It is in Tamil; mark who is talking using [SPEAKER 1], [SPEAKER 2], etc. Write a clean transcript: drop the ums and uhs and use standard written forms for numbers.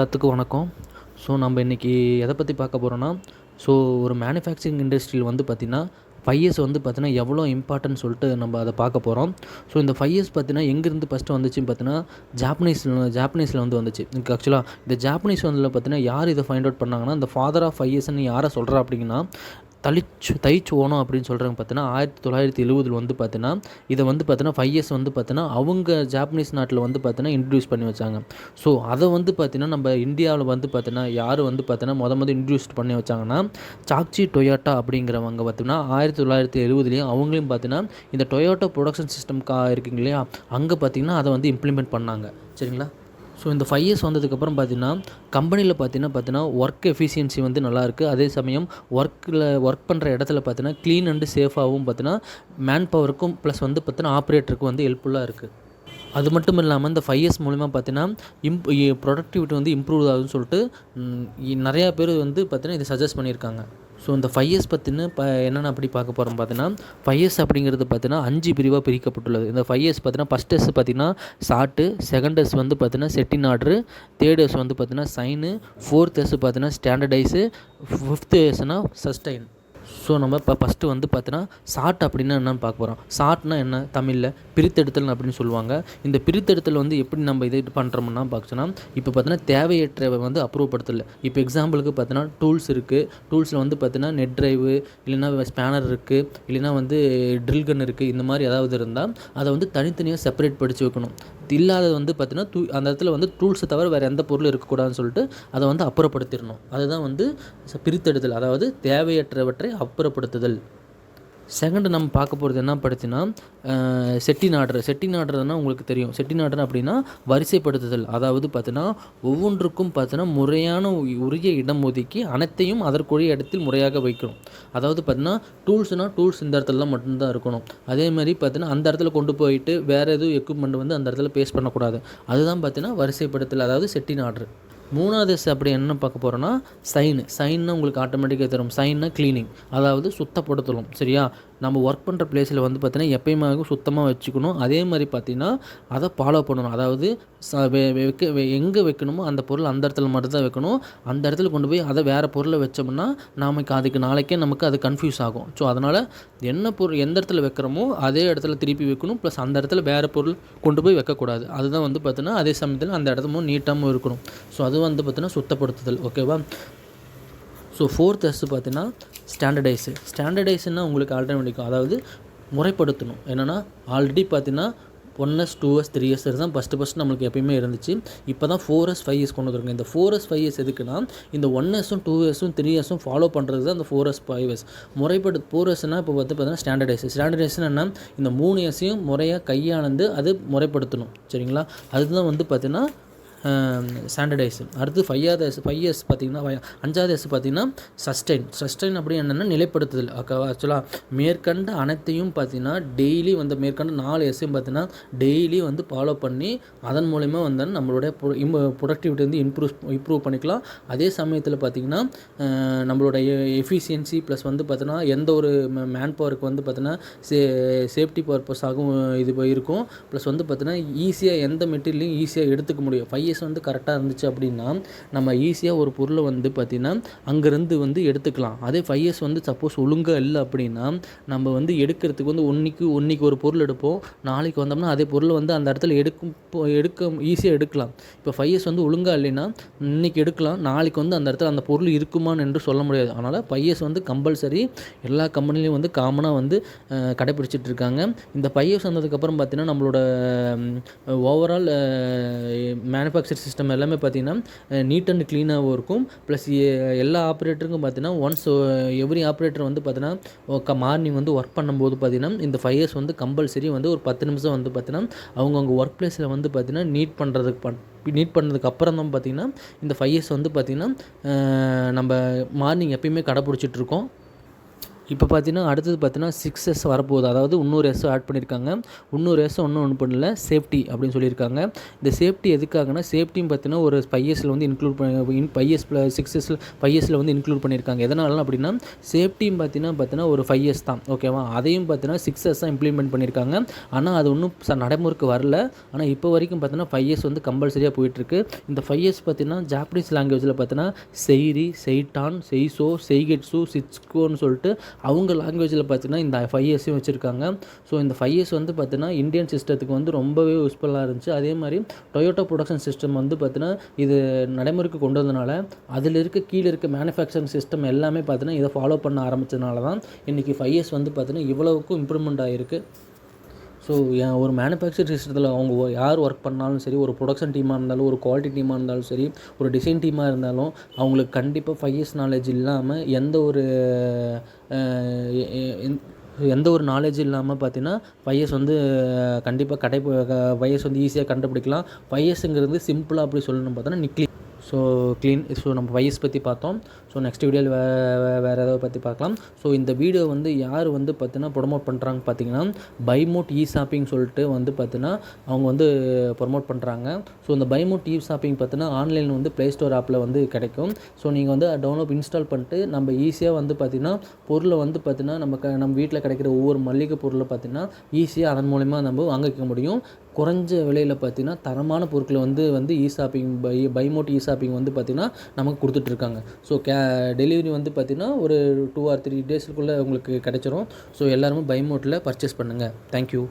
[SPEAKER 1] எல்லாத்துக்கும் வணக்கம். ஸோ நம்ம இன்றைக்கி எதை பற்றி பார்க்க போகிறோன்னா, ஸோ ஒரு மேனுஃபேக்சரிங் இண்டஸ்ட்ரியில் வந்து பார்த்திங்கன்னா 5 இயர்ஸ் வந்து பார்த்திங்கன்னா எவ்வளோ இம்பார்ட்டன்ட் சொல்லிட்டு நம்ம அதை பார்க்க போகிறோம். ஸோ இந்த 5 இயர்ஸ் பார்த்திங்கன்னா எங்கேருந்து ஃபஸ்ட்டு வந்துச்சுன்னு பார்த்தீங்கன்னா ஜாப்பனீஸில் வந்து வந்துச்சு. ஆக்சுவலாக இந்த ஜாப்பனீஸ் வந்து பார்த்திங்கன்னா யார் இதை ஃபைண்ட் அவுட் பண்ணாங்கன்னா, இந்த ஃபாதர் ஆஃப் 5 இயர்ஸ்ன்னு யாரை சொல்கிறா அப்படிங்கன்னா தைச்சு ஓனோ அப்படின்னு சொல்கிறாங்க. பார்த்தீங்கன்னா 1970 வந்து பார்த்தீங்கன்னா இதை வந்து பார்த்தீங்கன்னா 5 இயர்ஸ் வந்து பார்த்தீங்கன்னா அவங்க ஜாப்பனீஸ் நாட்டில் வந்து பார்த்தீங்கன்னா இன்ட்ரடியூஸ் பண்ணி வச்சாங்க. ஸோ அதை வந்து பார்த்தீங்கன்னா நம்ம இந்தியாவில் வந்து பார்த்தீங்கன்னா யார் வந்து பார்த்தீங்கன்னா இன்ட்ரடியூஸ் பண்ணி வச்சாங்கன்னா சாக்சி டொயோட்டா அப்படிங்கிறவங்க பார்த்தீங்கன்னா 1970 அவங்களையும் பார்த்தீங்கன்னா இந்த டொயோட்டா ப்ரொடக்ஷன் சிஸ்டம் இருக்குங்க இல்லையா, அங்கே பார்த்தீங்கன்னா அதை வந்து இம்ப்ளிமெண்ட் பண்ணாங்க. சரிங்களா. ஸோ இந்த 5 இயர்ஸ் வந்ததுக்கப்புறம் கம்பெனியில் பார்த்தீங்கன்னா ஒர்க் எஃபிஷியன்சி வந்து நல்லாயிருக்கு. அதே சமயம் ஒர்க் பண்ணுற இடத்துல பார்த்தீங்கன்னா க்ளீன் அண்டு சேஃபாகவும் பார்த்தீங்கன்னா மேன் பவருக்கும் ப்ளஸ் வந்து பார்த்தீங்கன்னா ஆப்ரேட்டருக்கும் வந்து ஹெல்ப்ஃபுல்லாக இருக்குது. அது மட்டும் இல்லாமல் இந்த 5 இயர்ஸ் மூலிமா பார்த்தீங்கன்னா ப்ரொடக்டிவிட்டி வந்து இம்ப்ரூவ் ஆகுதுன்னு சொல்லிட்டு நிறையா பேர் வந்து பார்த்தீங்கன்னா இதை சஜஸ்ட் பண்ணியிருக்காங்க. ஸோ இந்த 5 இயர்ஸ் பற்றின என்னென்ன அப்படி பார்க்க போகிறோம் பார்த்தீங்கன்னா 5 இயர்ஸ் அப்படிங்கிறது பார்த்தீங்கன்னா 5 பிரிவாக பிரிக்கப்பட்டுள்ளது. இந்த 5 இயர்ஸ் பார்த்தீங்கன்னா ஃபஸ்ட் எஸ் பார்த்தீங்கன்னா ஷார்ட்டு, செகண்ட் எஸ் வந்து பார்த்தீங்கன்னா செட்டின் ஆர்டரு, தேர்ட் எஸ் வந்து பார்த்தீங்கன்னா சைனு, ஃபோர்த் எஸ் பார்த்தீங்கன்னா ஸ்டாண்டர்டைஸு, ஃபிஃப்த் எஸ்னால் சஸ்டைன். ஸோ நம்ம இப்போ ஃபஸ்ட்டு வந்து பார்த்தீங்கன்னா ஷார்ட் அப்படின்னா என்னென்னு பார்க்க போகிறோம். ஷார்ட்னா என்ன, தமிழில் பிரித்தெடுத்தல் அப்படின்னு சொல்லுவாங்க. இந்த பிரித்தெடுத்தல் வந்து எப்படி நம்ம இது பண்ணுறோம்னா பார்க்கணும்னா, இப்போ பார்த்தீங்கன்னா தேவையற்றவை வந்து அப்ரூவ் படுத்தல. இப்போ எக்ஸாம்பிளுக்கு பார்த்தீங்கன்னா டூல்ஸ் இருக்குது. டூல்ஸில் வந்து பார்த்தீங்கன்னா நெட் ட்ரைவு, இல்லைனா ஸ்பேனர் இருக்குது, இல்லைனா வந்து ட்ரில் கன் இருக்குது. இந்த மாதிரி ஏதாவது இருந்தால் அதை வந்து தனித்தனியாக செப்பரேட் படித்து வைக்கணும். இல்லாதது வந்து பார்த்தீங்கன்னா அந்த இடத்துல வந்து டூல்ஸை தவிர வேறு எந்த பொருளும் இருக்கக்கூடாதுன்னு சொல்லிட்டு அதை வந்து அப்புறப்படுத்திடணும். அதுதான் வந்து பிரித்தெடுத்தல், அதாவது தேவையற்றவற்றை அப்புறப்படுத்துதல். செகண்டு நம்ம பார்க்க போகிறது என்ன படுத்தினா செட்டின் ஆர்டர்னால் உங்களுக்கு தெரியும். செட்டின் ஆர்டர் அப்படின்னா வரிசைப்படுத்துதல். அதாவது பார்த்தீங்கன்னா ஒவ்வொன்றுக்கும் பார்த்தீங்கன்னா முறையான உரிய இடம் ஒதுக்கி அனைத்தையும் அதற்குரிய இடத்தில் முறையாக வைக்கணும். அதாவது பார்த்தீங்கன்னா டூல்ஸ் இந்த இடத்துல மட்டும்தான் இருக்கணும். அதேமாதிரி பார்த்தீங்கன்னா அந்த இடத்துல கொண்டு போயிட்டு வேறு எதுவும் எக்யூப்மெண்ட் வந்து அந்த இடத்துல பேஸ்ட் பண்ணக்கூடாது. அதுதான் பார்த்தீங்கன்னா வரிசைப்படுத்தல், அதாவது செட்டின் ஆர்டர். மூணாவது அப்படி என்ன பார்க்க போகிறோன்னா சைன்னு உங்களுக்கு ஆட்டோமேட்டிக்காக தரும். சைன்னா க்ளீனிங், அதாவது சுத்தப்படுத்தலும். சரியா. நம்ம ஒர்க் பண்ணுற பிளேஸில் வந்து பார்த்திங்கன்னா எப்பயுமே சுத்தமாக வச்சுக்கணும். அதே மாதிரி பார்த்திங்கன்னா அதை ஃபாலோ பண்ணணும். அதாவது எங்கே வைக்கணுமோ அந்த பொருள் அந்த இடத்துல மட்டும் தான் வைக்கணும். அந்த இடத்துல கொண்டு போய் அதை வேறு பொருளை வச்சோம்னா அதுக்கு நாளைக்கே நமக்கு அது கன்ஃபியூஸ் ஆகும். ஸோ அதனால் எந்த இடத்துல வைக்கிறோமோ அதே இடத்துல திருப்பி வைக்கணும். ப்ளஸ் அந்த இடத்துல வேறு பொருள் கொண்டு போய் வைக்கக்கூடாது. அதுதான் வந்து பார்த்தீங்கன்னா அதே சமயத்தில் அந்த இடமும் நீட்டாகவும் இருக்கணும். ஸோ அது வந்து பார்த்தீங்கன்னா சுத்தப்படுத்துதல். ஓகேவா. ஸோ ஃபோர்த் எஸ் பார்த்தீங்கன்னா ஸ்டாண்டர்டைஸ்னால் உங்களுக்கு ஆல்டர்னேட்டிவ், அதாவது முறைப்படுத்தணும். என்னென்னா ஆல்ரெடி பார்த்தீங்கன்னா 1S 2S 3S தான் ஃபஸ்ட்டு நம்மளுக்கு எப்பயுமே இருந்துச்சு. இப்போ தான் 4S 5S கொண்டு வந்துருங்க. இந்த 4S 5S எதுக்குன்னா இந்த 1Sம் 2Sம் 3Sம் ஃபாலோ பண்ணுறது தான் இந்த 4S 5S. 4Sனால் இப்போ பார்த்தீங்கன்னா ஸ்டாண்டர்டைஸ்னா என்ன, இந்த 3Sையும் முறையாக கையாளந்து அது முறைப்படுத்தணும். சரிங்களா. அதுதான் வந்து பார்த்தீங்கன்னா ஸ்டாண்டர்டைஸ். அடுத்து 5S பார்த்திங்கன்னா 5வது எஸ் பார்த்திங்கன்னா சஸ்டைன் அப்படி என்னென்னா நிலைப்படுத்துதல். ஆக்சுவலாக மேற்கண்ட அனைத்தையும் பார்த்திங்கன்னா டெய்லி வந்து மேற்கண்ட 4 எஸ்ஸையும் பார்த்திங்கன்னா டெய்லி வந்து ஃபாலோ பண்ணி அதன் மூலிமா வந்து நம்மளுடைய ப்ரொடக்டிவிட்டி வந்து இம்ப்ரூவ் பண்ணிக்கலாம். அதே சமயத்தில் பார்த்திங்கன்னா நம்மளுடைய எஃபிஷியன்சி ப்ளஸ் வந்து பார்த்திங்கன்னா எந்த ஒரு மேன் பவருக்கு வந்து பார்த்திங்கன்னா சேஃப்டி பர்பஸாகவும் இது இருக்கும். ப்ளஸ் வந்து பார்த்திங்கன்னா ஈஸியாக எந்த மெட்டீரியலையும் ஈஸியாக எடுத்துக்க முடியும். 5 இயர்ஸ் வந்து கரெக்டாக இருந்துச்சு அப்படின்னா நம்ம ஈஸியாக ஒரு பொருளை வந்து பார்த்திங்கன்னா அங்கேருந்து வந்து எடுத்துக்கலாம். அதே 5 இயர்ஸ் வந்து சப்போஸ் ஒழுங்காக இல்லை அப்படின்னா நம்ம வந்து எடுக்கிறதுக்கு வந்து ஒன்றைக்கு ஒரு பொருள் எடுப்போம், நாளைக்கு வந்தோம்னா அதே பொருளை வந்து அந்த இடத்துல எடுக்க ஈஸியாக எடுக்கலாம். இப்போ 5 இயர்ஸ் வந்து ஒழுங்காக இல்லைன்னா இன்றைக்கி எடுக்கலாம், நாளைக்கு வந்து அந்த இடத்துல அந்த பொருள் இருக்குமான்னு என்று சொல்ல முடியாது. அதனால் 5 இயர்ஸ் வந்து கம்பல்சரி எல்லா கம்பெனிலையும் வந்து காமனாக வந்து கடைப்பிடிச்சிட்டு இருக்காங்க. இந்த 5 இயர்ஸ் வந்ததுக்கப்புறம் பார்த்திங்கன்னா நம்மளோட ஓவரால் மேனுஃபேக்சர் சிஸ்டம் எல்லாமே பார்த்திங்கன்னா நீட் அண்ட் க்ளீனாகவும் இருக்கும். ப்ளஸ் எல்லா ஆப்ரேட்டருக்கும் பார்த்திங்கன்னா ஒன்ஸ் எவ்ரி ஆப்ரேட்டர் வந்து பார்த்திங்கன்னா மார்னிங் வந்து ஒர்க் பண்ணும்போது பார்த்திங்கன்னா இந்த 5 இயர்ஸ் வந்து கம்பல்சரி வந்து ஒரு 10 நிமிஷம் வந்து பார்த்திங்கன்னா அவங்கவுங்க ஒர்க் பிளேஸில் வந்து பார்த்திங்கன்னா நீட் பண்ணதுக்கு அப்புறம் தான் பார்த்திங்கன்னா இந்த 5 இயர்ஸ் வந்து பார்த்திங்கன்னா நம்ம மார்னிங் எப்பயுமே கடைப்பிடிச்சிட்ருக்கோம். இப்போ பார்த்தீங்கன்னா அடுத்தது பார்த்தீங்கன்னா 6S வரப்போகுது. அதாவது இன்னொரு எஸ் ஆட் பண்ணியிருக்காங்க. இன்னொரு எஸ் ஒன்றும் பண்ணல, சேஃப்டி அப்படின்னு சொல்லியிருக்காங்க. இந்த சேஃப்டி எதுக்காகனா, சேஃப்டியும் பார்த்தீங்கன்னா ஒரு 5Sல வந்து இன்க்ளூட் பண்ணி 5S + 6Sல 5Sல வந்து இன்க்ளூட் பண்ணியிருக்காங்க. எதனால அப்படின்னா, சேஃப்டியும் பார்த்தீங்கன்னா ஒரு 5S தான், ஓகேவா. அதையும் பார்த்தீங்கன்னா 6S தான் இம்ப்ளிமெண்ட் பண்ணியிருக்காங்க. ஆனால் அது ஒன்றும் நடைமுறைக்கு வரல. ஆனால் இப்போ வரைக்கும் பார்த்தீங்கன்னா 5S வந்து கம்பல்சரியாக போயிட்டுருக்கு. இந்த 5S பார்த்தீங்கன்னா ஜாப்பனீஸ் லாங்குவேஜில் பார்த்தீங்கன்னா செய்ரி, செய்டான், செய்சோ, செய்கெட்சு, சிட்ஸ்கோன்னு சொல்லிட்டு அவங்க லாங்குவேஜில் பார்த்தீங்கன்னா இந்த 5Sயும் வச்சுருக்காங்க. ஸோ இந்த 5S வந்து பார்த்தீங்கன்னா இந்தியன் சிஸ்டத்துக்கு வந்து ரொம்பவே யூஸ்ஃபுல்லாக இருந்துச்சு. அதே மாதிரி டொயோட்டா ப்ரொடக்ஷன் சிஸ்டம் வந்து பார்த்தீங்கன்னா இது நடைமுறைக்கு கொண்டு வந்ததுனால அதில் கீழே இருக்க மேனுஃபேக்சரிங் சிஸ்டம் எல்லாமே பார்த்தீங்கன்னா இதை ஃபாலோ பண்ண ஆரம்பித்ததுனால தான் இன்றைக்கி 5S வந்து பார்த்தீங்கன்னா இவ்வளவுக்கும் இம்ப்ரூவ்மெண்ட் ஆகிருக்கு. ஸோ ஒரு மேனுஃபேக்சரிங் சிஸ்டத்தில் அவங்க யார் ஒர்க் பண்ணாலும் சரி, ஒரு ப்ரொடக்ஷன் டீமாக இருந்தாலும், ஒரு குவாலிட்டி டீமாக இருந்தாலும் சரி, ஒரு டிசைன் டீமாக இருந்தாலும் அவங்களுக்கு கண்டிப்பாக 5S நாலேஜ் இல்லாமல் எந்த ஒரு நாலேஜ் இல்லாமல் பார்த்தீங்கன்னா 5S வந்து கண்டிப்பாக 5S வந்து ஈஸியாக கண்டுபிடிக்கலாம். 5Sங்கிறது சிம்பிளாக அப்படி சொல்லணும் பார்த்தோன்னா நிக்லி. ஸோ நம்ம 5S பற்றி பார்த்தோம். ஸோ நெக்ஸ்ட் வீடியோவில் வேறு ஏதாவது பற்றி பார்க்கலாம். ஸோ இந்த வீடியோ வந்து யார் வந்து பார்த்தீங்கன்னா ப்ரொமோட் பண்ணுறாங்க பார்த்தீங்கன்னா, பைமோட் ஷாப்பிங் சொல்லிட்டு வந்து பார்த்தீங்கன்னா அவங்க வந்து ப்ரொமோட் பண்ணுறாங்க. ஸோ இந்த பைமோட் ஷாப்பிங் பார்த்தீங்கன்னா ஆன்லைனில் வந்து ப்ளே ஸ்டோர் ஆப்பில் வந்து கிடைக்கும். ஸோ நீங்கள் வந்து டவுன்லோட் இன்ஸ்டால் பண்ணிட்டு நம்ம ஈஸியாக வந்து பார்த்தீங்கன்னா பொருளை வந்து பார்த்தீங்கன்னா நம்ம வீட்டில் கிடைக்கிற ஒவ்வொரு மளிகை பொருளை பார்த்தீங்கன்னா ஈஸியாக அதன் மூலயமா நம்ம வாங்கிக்க முடியும். குறைஞ்ச விலையில் பார்த்தீங்கன்னா தரமான பொருட்களை வந்து ஷாப்பிங் பைமோட் ஷாப்பிங் வந்து பார்த்திங்கன்னா நமக்கு கொடுத்துட்ருக்காங்க. ஸோ டெலிவரி வந்து பார்த்திங்கன்னா ஒரு 2 or 3 டேஸ்க்குள்ளே உங்களுக்கு கிடைச்சிரும். ஸோ எல்லாருமே பைமோட்டில் பர்ச்சேஸ் பண்ணுங்கள். தேங்க்யூ.